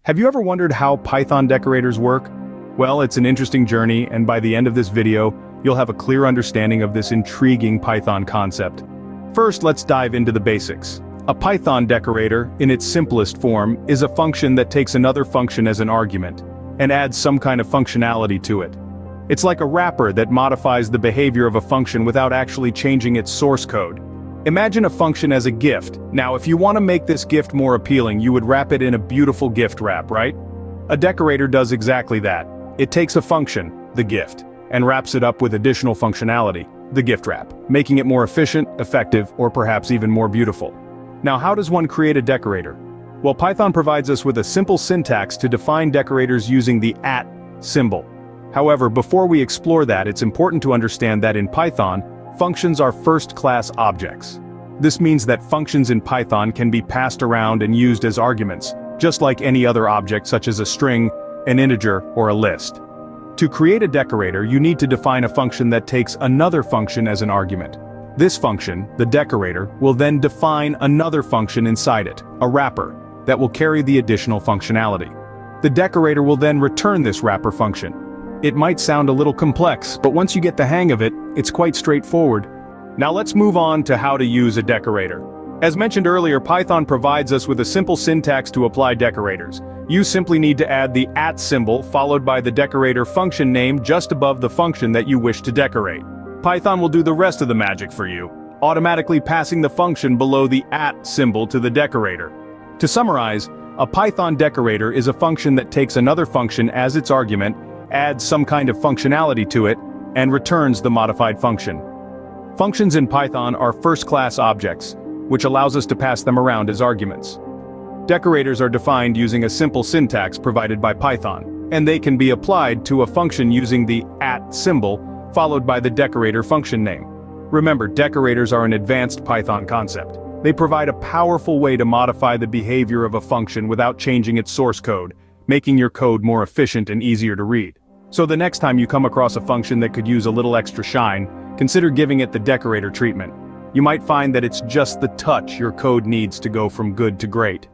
Have you ever wondered how Python decorators work? Well, it's an interesting journey, and by the end of this video, you'll have a clear understanding of this intriguing Python concept. First, let's dive into the basics. A Python decorator, in its simplest form, is a function that takes another function as an argument, and adds some kind of functionality to it. It's like a wrapper that modifies the behavior of a function without actually changing its source code. Imagine a function as a gift. Now, if you want to make this gift more appealing, you would wrap it in a beautiful gift wrap, right? A decorator does exactly that. It takes a function, the gift, and wraps it up with additional functionality, the gift wrap, making it more efficient, effective, or perhaps even more beautiful. Now, how does one create a decorator? Well, Python provides us with a simple syntax to define decorators using the @ symbol. However, before we explore that, it's important to understand that in Python, functions are first-class objects. This means that functions in Python can be passed around and used as arguments, just like any other object such as a string, an integer, or a list. To create a decorator, you need to define a function that takes another function as an argument. This function, the decorator, will then define another function inside it, a wrapper, that will carry the additional functionality. The decorator will then return this wrapper function. It might sound a little complex, but once you get the hang of it, it's quite straightforward. Now let's move on to how to use a decorator. As mentioned earlier, Python provides us with a simple syntax to apply decorators. You simply need to add the @ symbol followed by the decorator function name just above the function that you wish to decorate. Python will do the rest of the magic for you, automatically passing the function below the @ symbol to the decorator. To summarize, a Python decorator is a function that takes another function as its argument, adds some kind of functionality to it, and returns the modified function. Functions in Python are first-class objects, which allows us to pass them around as arguments. Decorators are defined using a simple syntax provided by Python, and they can be applied to a function using the @ symbol, followed by the decorator function name. Remember, decorators are an advanced Python concept. They provide a powerful way to modify the behavior of a function without changing its source code, making your code more efficient and easier to read. So the next time you come across a function that could use a little extra shine, consider giving it the decorator treatment. You might find that it's just the touch your code needs to go from good to great.